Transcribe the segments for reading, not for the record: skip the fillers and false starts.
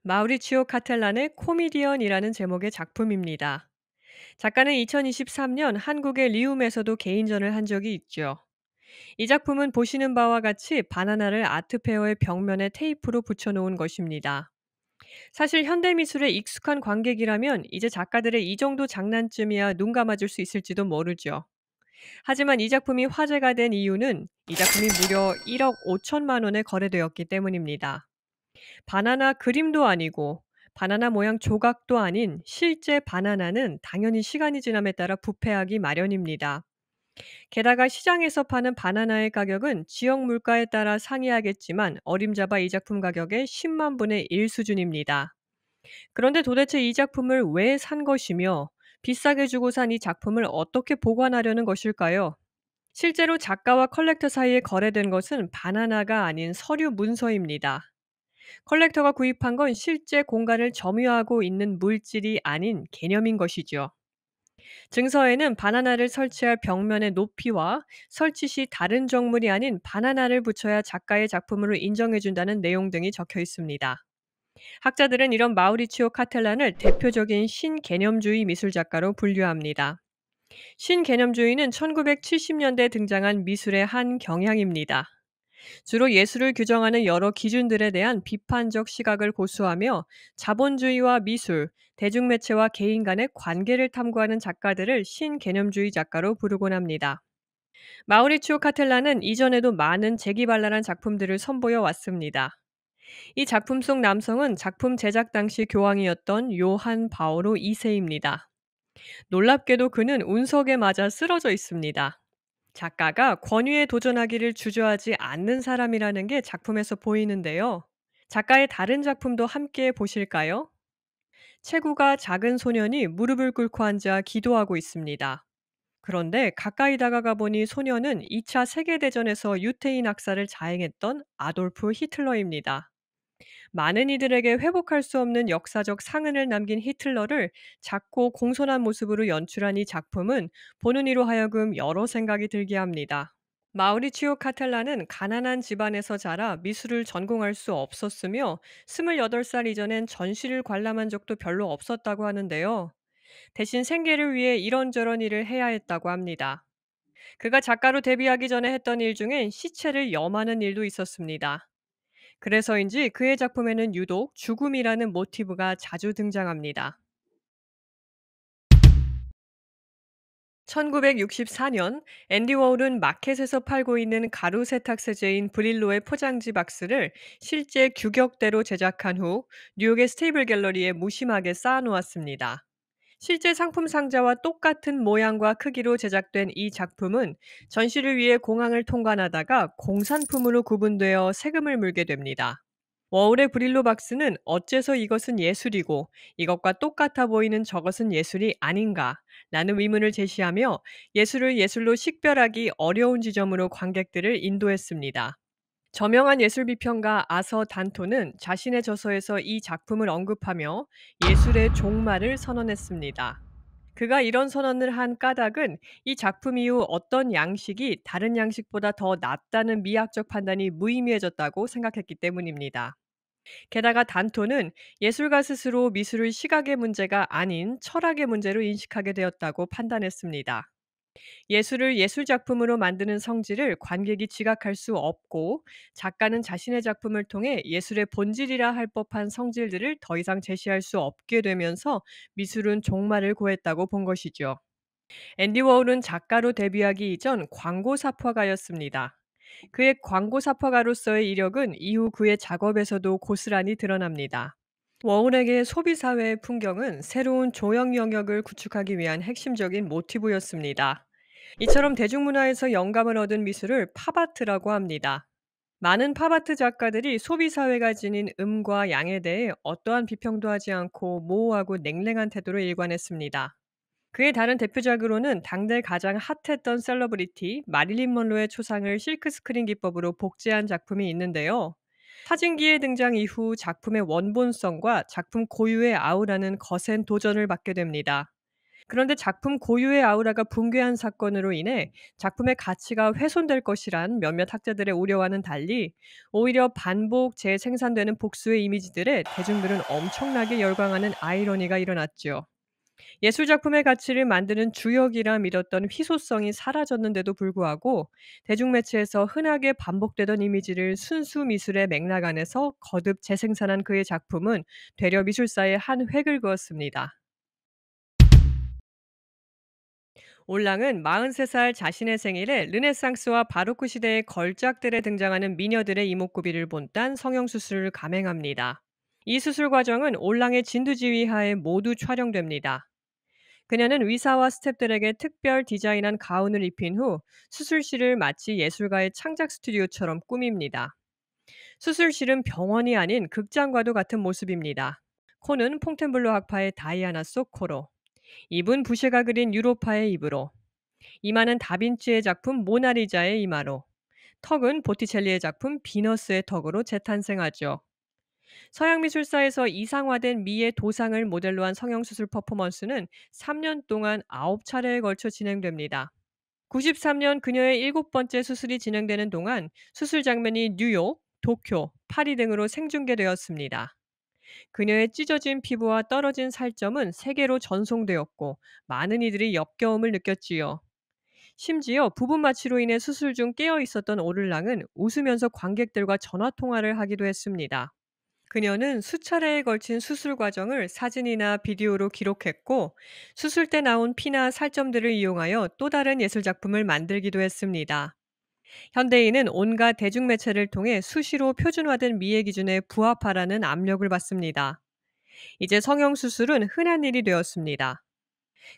마우리치오 카텔란의 코미디언이라는 제목의 작품입니다. 작가는 2023년 한국의 리움에서도 개인전을 한 적이 있죠. 이 작품은 보시는 바와 같이 바나나를 아트페어의 벽면에 테이프로 붙여놓은 것입니다. 사실 현대미술에 익숙한 관객이라면 이제 작가들의 이 정도 장난쯤이야 눈 감아줄 수 있을지도 모르죠. 하지만 이 작품이 화제가 된 이유는 이 작품이 무려 1억 5천만 원에 거래되었기 때문입니다. 바나나 그림도 아니고 바나나 모양 조각도 아닌 실제 바나나는 당연히 시간이 지남에 따라 부패하기 마련입니다. 게다가 시장에서 파는 바나나의 가격은 지역 물가에 따라 상이하겠지만 어림잡아 이 작품 가격의 10만 분의 1 수준입니다. 그런데 도대체 이 작품을 왜 산 것이며 비싸게 주고 산 이 작품을 어떻게 보관하려는 것일까요? 실제로 작가와 컬렉터 사이에 거래된 것은 바나나가 아닌 서류 문서입니다. 컬렉터가 구입한 건 실제 공간을 점유하고 있는 물질이 아닌 개념인 것이죠. 증서에는 바나나를 설치할 벽면의 높이와 설치 시 다른 정물이 아닌 바나나를 붙여야 작가의 작품으로 인정해준다는 내용 등이 적혀 있습니다. 학자들은 이런 마우리치오 카텔란을 대표적인 신개념주의 미술작가로 분류합니다. 신개념주의는 1970년대에 등장한 미술의 한 경향입니다. 주로 예술을 규정하는 여러 기준들에 대한 비판적 시각을 고수하며 자본주의와 미술, 대중매체와 개인 간의 관계를 탐구하는 작가들을 신개념주의 작가로 부르곤 합니다. 마우리치오 카텔라는 이전에도 많은 재기발랄한 작품들을 선보여 왔습니다. 이 작품 속 남성은 작품 제작 당시 교황이었던 요한 바오로 2세입니다. 놀랍게도 그는 운석에 맞아 쓰러져 있습니다. 작가가 권위에 도전하기를 주저하지 않는 사람이라는 게 작품에서 보이는데요. 작가의 다른 작품도 함께 보실까요? 체구가 작은 소년이 무릎을 꿇고 앉아 기도하고 있습니다. 그런데 가까이 다가가 보니 소년은 2차 세계대전에서 유태인 학살을 자행했던 아돌프 히틀러입니다. 많은 이들에게 회복할 수 없는 역사적 상흔을 남긴 히틀러를 작고 공손한 모습으로 연출한 이 작품은 보는 이로 하여금 여러 생각이 들게 합니다. 마우리치오 카텔라는 가난한 집안에서 자라 미술을 전공할 수 없었으며 28살 이전엔 전시를 관람한 적도 별로 없었다고 하는데요. 대신 생계를 위해 이런저런 일을 해야 했다고 합니다. 그가 작가로 데뷔하기 전에 했던 일 중엔 시체를 염하는 일도 있었습니다. 그래서인지 그의 작품에는 유독 죽음이라는 모티브가 자주 등장합니다. 1964년 앤디 워홀은 마켓에서 팔고 있는 가루 세탁 세제인 브릴로의 포장지 박스를 실제 규격대로 제작한 후 뉴욕의 스테이블 갤러리에 무심하게 쌓아놓았습니다. 실제 상품 상자와 똑같은 모양과 크기로 제작된 이 작품은 전시를 위해 공항을 통관하다가 공산품으로 구분되어 세금을 물게 됩니다. 워홀의 브릴로 박스는 어째서 이것은 예술이고 이것과 똑같아 보이는 저것은 예술이 아닌가 라는 의문을 제시하며 예술을 예술로 식별하기 어려운 지점으로 관객들을 인도했습니다. 저명한 예술 비평가 아서 단토는 자신의 저서에서 이 작품을 언급하며 예술의 종말을 선언했습니다. 그가 이런 선언을 한 까닭은 이 작품 이후 어떤 양식이 다른 양식보다 더 낫다는 미학적 판단이 무의미해졌다고 생각했기 때문입니다. 게다가 단토는 예술가 스스로 미술을 시각의 문제가 아닌 철학의 문제로 인식하게 되었다고 판단했습니다. 예술을 예술 작품으로 만드는 성질을 관객이 지각할 수 없고 작가는 자신의 작품을 통해 예술의 본질이라 할 법한 성질들을 더 이상 제시할 수 없게 되면서 미술은 종말을 고했다고 본 것이죠. 앤디 워홀은 작가로 데뷔하기 이전 광고 사파가였습니다. 그의 광고 사파가로서의 이력은 이후 그의 작업에서도 고스란히 드러납니다. 워홀에게 소비사회의 풍경은 새로운 조형 영역을 구축하기 위한 핵심적인 모티브였습니다. 이처럼 대중문화에서 영감을 얻은 미술을 팝아트라고 합니다. 많은 팝아트 작가들이 소비사회가 지닌 음과 양에 대해 어떠한 비평도 하지 않고 모호하고 냉랭한 태도로 일관했습니다. 그의 다른 대표작으로는 당대 가장 핫했던 셀러브리티 마릴린 먼로의 초상을 실크스크린 기법으로 복제한 작품이 있는데요. 사진기의 등장 이후 작품의 원본성과 작품 고유의 아우라는 거센 도전을 받게 됩니다. 그런데 작품 고유의 아우라가 붕괴한 사건으로 인해 작품의 가치가 훼손될 것이란 몇몇 학자들의 우려와는 달리 오히려 반복 재생산되는 복수의 이미지들에 대중들은 엄청나게 열광하는 아이러니가 일어났죠. 예술 작품의 가치를 만드는 주역이라 믿었던 희소성이 사라졌는데도 불구하고 대중매체에서 흔하게 반복되던 이미지를 순수 미술의 맥락 안에서 거듭 재생산한 그의 작품은 되려 미술사에 한 획을 그었습니다. 올랑은 43살 자신의 생일에 르네상스와 바로크 시대의 걸작들에 등장하는 미녀들의 이목구비를 본딴 성형수술을 감행합니다. 이 수술 과정은 올랑의 진두지휘하에 모두 촬영됩니다. 그녀는 의사와 스태프들에게 특별 디자인한 가운을 입힌 후 수술실을 마치 예술가의 창작 스튜디오처럼 꾸밉니다. 수술실은 병원이 아닌 극장과도 같은 모습입니다. 코는 퐁텐블로 학파의 다이아나 속 코로, 입은 부쉐가 그린 유로파의 입으로, 이마는 다빈치의 작품 모나리자의 이마로, 턱은 보티첼리의 작품 비너스의 턱으로 재탄생하죠. 서양 미술사에서 이상화된 미의 도상을 모델로 한 성형수술 퍼포먼스는 3년 동안 9차례에 걸쳐 진행됩니다. 93년 그녀의 7번째 수술이 진행되는 동안 수술 장면이 뉴욕, 도쿄, 파리 등으로 생중계되었습니다. 그녀의 찢어진 피부와 떨어진 살점은 세계로 전송되었고 많은 이들이 역겨움을 느꼈지요. 심지어 부분 마취로 인해 수술 중 깨어 있었던 오를랑은 웃으면서 관객들과 전화 통화를 하기도 했습니다. 그녀는 수차례에 걸친 수술 과정을 사진이나 비디오로 기록했고, 수술 때 나온 피나 살점들을 이용하여 또 다른 예술 작품을 만들기도 했습니다. 현대인은 온갖 대중매체를 통해 수시로 표준화된 미의 기준에 부합하라는 압력을 받습니다. 이제 성형수술은 흔한 일이 되었습니다.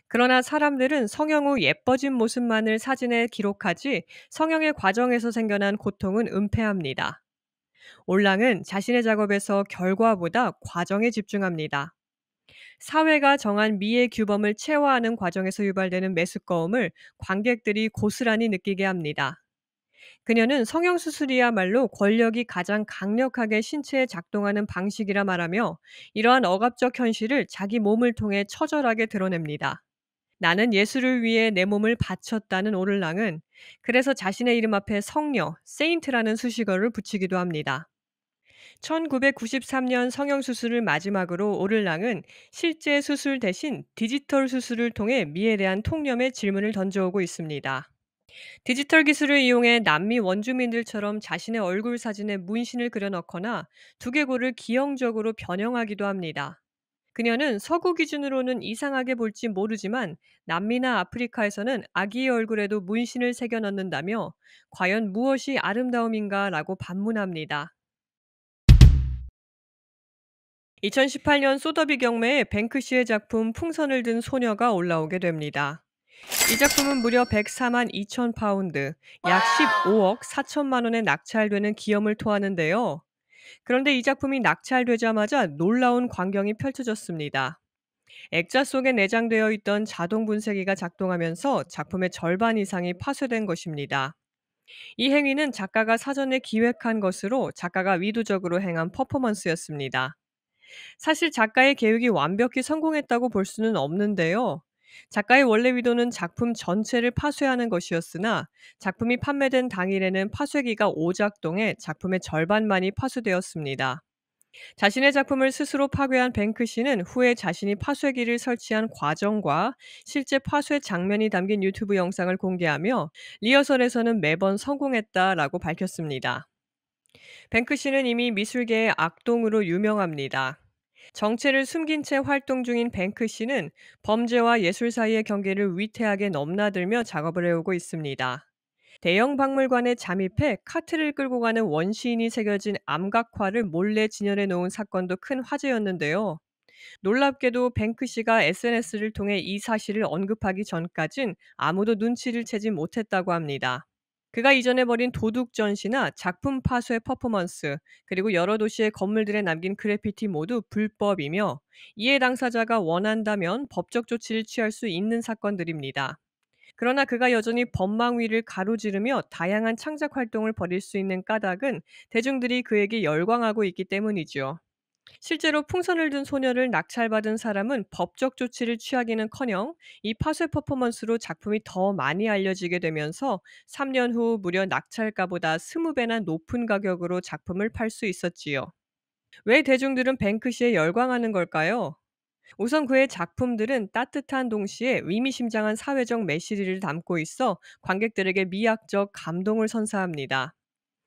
그러나 사람들은 성형 후 예뻐진 모습만을 사진에 기록하지 성형의 과정에서 생겨난 고통은 은폐합니다. 올랑은 자신의 작업에서 결과보다 과정에 집중합니다. 사회가 정한 미의 규범을 체화하는 과정에서 유발되는 메스꺼움을 관객들이 고스란히 느끼게 합니다. 그녀는 성형수술이야말로 권력이 가장 강력하게 신체에 작동하는 방식이라 말하며 이러한 억압적 현실을 자기 몸을 통해 처절하게 드러냅니다. 나는 예술을 위해 내 몸을 바쳤다는 오를랑은 그래서 자신의 이름 앞에 성녀, 세인트라는 수식어를 붙이기도 합니다. 1993년 성형수술을 마지막으로 오를랑은 실제 수술 대신 디지털 수술을 통해 미에 대한 통념의 질문을 던져오고 있습니다. 디지털 기술을 이용해 남미 원주민들처럼 자신의 얼굴 사진에 문신을 그려넣거나 두개골을 기형적으로 변형하기도 합니다. 그녀는 서구 기준으로는 이상하게 볼지 모르지만 남미나 아프리카에서는 아기의 얼굴에도 문신을 새겨 넣는다며 과연 무엇이 아름다움인가 라고 반문합니다. 2018년 소더비 경매에 뱅크시의 작품 풍선을 든 소녀가 올라오게 됩니다. 이 작품은 무려 104만 2천 파운드, 약 15억 4천만 원에 낙찰되는 기염을 토하는데요. 그런데 이 작품이 낙찰되자마자 놀라운 광경이 펼쳐졌습니다. 액자 속에 내장되어 있던 자동 분쇄기가 작동하면서 작품의 절반 이상이 파쇄된 것입니다. 이 행위는 작가가 사전에 기획한 것으로 작가가 의도적으로 행한 퍼포먼스였습니다. 사실 작가의 계획이 완벽히 성공했다고 볼 수는 없는데요. 작가의 원래 의도는 작품 전체를 파쇄하는 것이었으나 작품이 판매된 당일에는 파쇄기가 오작동해 작품의 절반만이 파쇄되었습니다. 자신의 작품을 스스로 파괴한 뱅크시는 후에 자신이 파쇄기를 설치한 과정과 실제 파쇄 장면이 담긴 유튜브 영상을 공개하며 리허설에서는 매번 성공했다라고 밝혔습니다. 뱅크시는 이미 미술계의 악동으로 유명합니다. 정체를 숨긴 채 활동 중인 뱅크시는 범죄와 예술 사이의 경계를 위태하게 넘나들며 작업을 해오고 있습니다. 대형 박물관에 잠입해 카트를 끌고 가는 원시인이 새겨진 암각화를 몰래 진열해 놓은 사건도 큰 화제였는데요. 놀랍게도 뱅크시가 SNS를 통해 이 사실을 언급하기 전까진 아무도 눈치를 채지 못했다고 합니다. 그가 이전에 벌인 도둑 전시나 작품 파쇄 퍼포먼스, 그리고 여러 도시의 건물들에 남긴 그래피티 모두 불법이며 이해 당사자가 원한다면 법적 조치를 취할 수 있는 사건들입니다. 그러나 그가 여전히 법망위를 가로지르며 다양한 창작 활동을 벌일 수 있는 까닭은 대중들이 그에게 열광하고 있기 때문이죠. 실제로 풍선을 든 소녀를 낙찰받은 사람은 법적 조치를 취하기는커녕 이 파쇄 퍼포먼스로 작품이 더 많이 알려지게 되면서 3년 후 무려 낙찰가보다 20배나 높은 가격으로 작품을 팔 수 있었지요. 왜 대중들은 뱅크시에 열광하는 걸까요? 우선 그의 작품들은 따뜻한 동시에 의미심장한 사회적 메시지를 담고 있어 관객들에게 미학적 감동을 선사합니다.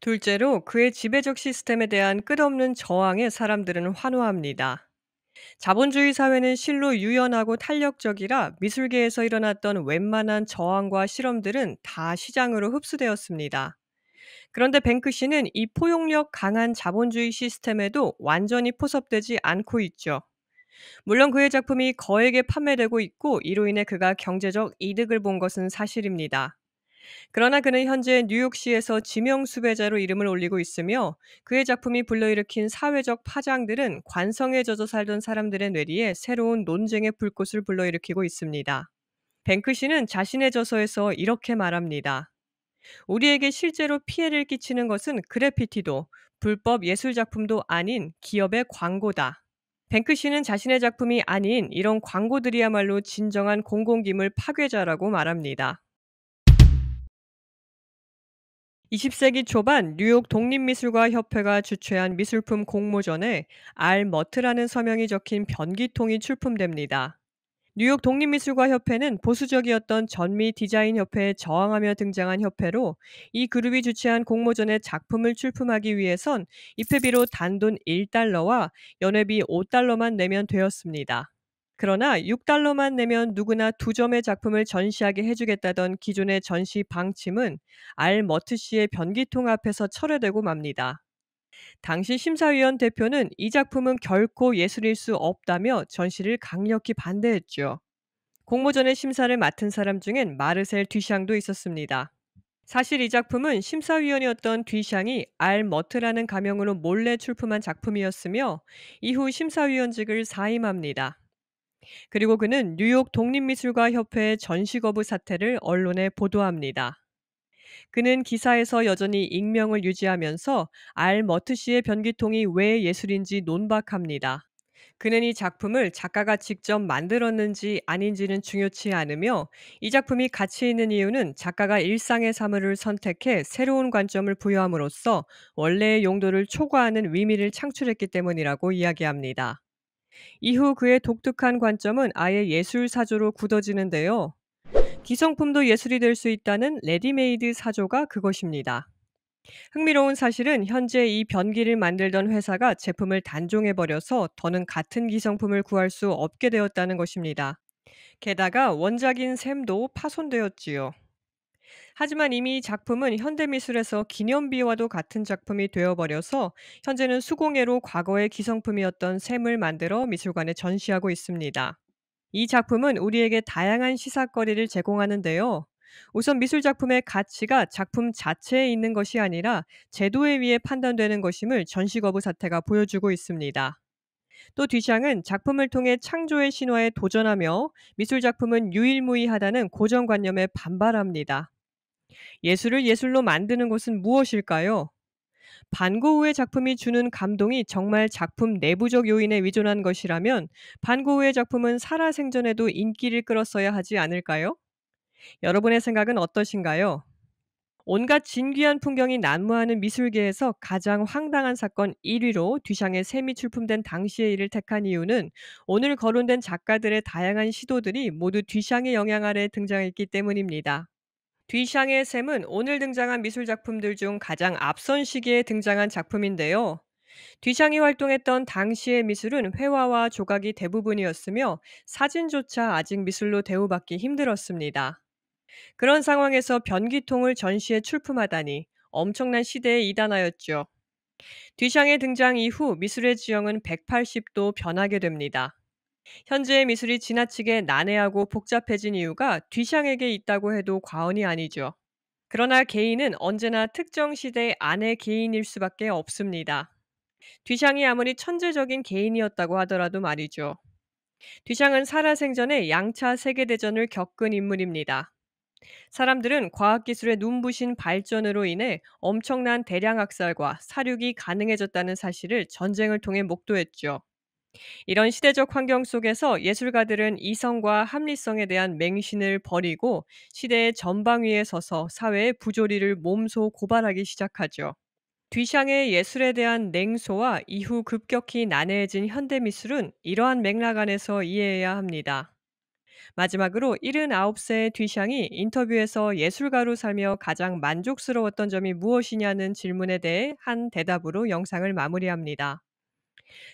둘째로 그의 지배적 시스템에 대한 끝없는 저항에 사람들은 환호합니다. 자본주의 사회는 실로 유연하고 탄력적이라 미술계에서 일어났던 웬만한 저항과 실험들은 다 시장으로 흡수되었습니다. 그런데 뱅크시는 이 포용력 강한 자본주의 시스템에도 완전히 포섭되지 않고 있죠. 물론 그의 작품이 거액에 판매되고 있고 이로 인해 그가 경제적 이득을 본 것은 사실입니다. 그러나 그는 현재 뉴욕시에서 지명 수배자로 이름을 올리고 있으며 그의 작품이 불러일으킨 사회적 파장들은 관성에 젖어 살던 사람들의 뇌리에 새로운 논쟁의 불꽃을 불러일으키고 있습니다. 뱅크시는 자신의 저서에서 이렇게 말합니다. 우리에게 실제로 피해를 끼치는 것은 그래피티도 불법 예술 작품도 아닌 기업의 광고다. 뱅크시는 자신의 작품이 아닌 이런 광고들이야말로 진정한 공공기물 파괴자라고 말합니다. 20세기 초반 뉴욕 독립미술가 협회가 주최한 미술품 공모전에 알 머트라는 서명이 적힌 변기통이 출품됩니다. 뉴욕 독립미술가 협회는 보수적이었던 전미 디자인 협회에 저항하며 등장한 협회로 이 그룹이 주최한 공모전에 작품을 출품하기 위해선 입회비로 단돈 1달러와 연회비 5달러만 내면 되었습니다. 그러나 6달러만 내면 누구나 두 점의 작품을 전시하게 해주겠다던 기존의 전시 방침은 알 머트 씨의 변기통 앞에서 철회되고 맙니다. 당시 심사위원 대표는 이 작품은 결코 예술일 수 없다며 전시를 강력히 반대했죠. 공모전의 심사를 맡은 사람 중엔 마르셀 뒤샹도 있었습니다. 사실 이 작품은 심사위원이었던 뒤샹이 알 머트라는 가명으로 몰래 출품한 작품이었으며 이후 심사위원직을 사임합니다. 그리고 그는 뉴욕 독립미술가 협회의 전시 거부 사태를 언론에 보도합니다. 그는 기사에서 여전히 익명을 유지하면서 알 머트 씨의 변기통이 왜 예술인지 논박합니다. 그는 이 작품을 작가가 직접 만들었는지 아닌지는 중요치 않으며 이 작품이 가치 있는 이유는 작가가 일상의 사물을 선택해 새로운 관점을 부여함으로써 원래의 용도를 초과하는 의미를 창출했기 때문이라고 이야기합니다. 이후 그의 독특한 관점은 아예 예술 사조로 굳어지는데요. 기성품도 예술이 될 수 있다는 레디메이드 사조가 그것입니다. 흥미로운 사실은 현재 이 변기를 만들던 회사가 제품을 단종해버려서 더는 같은 기성품을 구할 수 없게 되었다는 것입니다. 게다가 원작인 샘도 파손되었지요. 하지만 이미 작품은 현대미술에서 기념비와도 같은 작품이 되어버려서 현재는 수공예로 과거의 기성품이었던 샘을 만들어 미술관에 전시하고 있습니다. 이 작품은 우리에게 다양한 시사거리를 제공하는데요. 우선 미술 작품의 가치가 작품 자체에 있는 것이 아니라 제도에 의해 판단되는 것임을 전시 거부 사태가 보여주고 있습니다. 또 뒤샹은 작품을 통해 창조의 신화에 도전하며 미술 작품은 유일무이하다는 고정관념에 반발합니다. 예술을 예술로 만드는 것은 무엇일까요? 반고흐의 작품이 주는 감동이 정말 작품 내부적 요인에 의존한 것이라면 반고흐의 작품은 살아생전에도 인기를 끌었어야 하지 않을까요? 여러분의 생각은 어떠신가요? 온갖 진귀한 풍경이 난무하는 미술계에서 가장 황당한 사건 1위로 뒤샹의 샘이 출품된 당시의 일을 택한 이유는 오늘 거론된 작가들의 다양한 시도들이 모두 뒤샹의 영향 아래 등장했기 때문입니다. 뒤샹의 샘은 오늘 등장한 미술 작품들 중 가장 앞선 시기에 등장한 작품인데요. 뒤샹이 활동했던 당시의 미술은 회화와 조각이 대부분이었으며 사진조차 아직 미술로 대우받기 힘들었습니다. 그런 상황에서 변기통을 전시에 출품하다니 엄청난 시대에 이단하였죠. 뒤샹의 등장 이후 미술의 지형은 180도 변하게 됩니다. 현재의 미술이 지나치게 난해하고 복잡해진 이유가 뒤샹에게 있다고 해도 과언이 아니죠. 그러나 개인은 언제나 특정 시대 안의 개인일 수밖에 없습니다. 뒤샹이 아무리 천재적인 개인이었다고 하더라도 말이죠. 뒤샹은 살아생전에 양차 세계대전을 겪은 인물입니다. 사람들은 과학기술의 눈부신 발전으로 인해 엄청난 대량 학살과 사륙이 가능해졌다는 사실을 전쟁을 통해 목도했죠. 이런 시대적 환경 속에서 예술가들은 이성과 합리성에 대한 맹신을 버리고 시대의 전방위에 서서 사회의 부조리를 몸소 고발하기 시작하죠. 뒤샹의 예술에 대한 냉소와 이후 급격히 난해해진 현대미술은 이러한 맥락 안에서 이해해야 합니다. 마지막으로 79세의 뒤샹이 인터뷰에서 예술가로 살며 가장 만족스러웠던 점이 무엇이냐는 질문에 대해 한 대답으로 영상을 마무리합니다.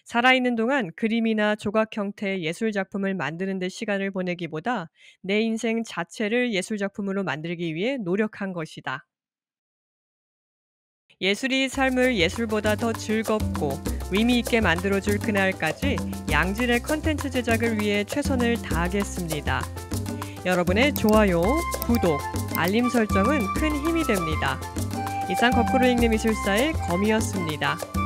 살아있는 동안 그림이나 조각 형태의 예술 작품을 만드는 데 시간을 보내기보다 내 인생 자체를 예술 작품으로 만들기 위해 노력한 것이다. 예술이 삶을 예술보다 더 즐겁고 의미 있게 만들어줄 그날까지 양질의 컨텐츠 제작을 위해 최선을 다하겠습니다. 여러분의 좋아요, 구독, 알림 설정은 큰 힘이 됩니다. 이상 거꾸로 읽는 미술사의 검이었습니다.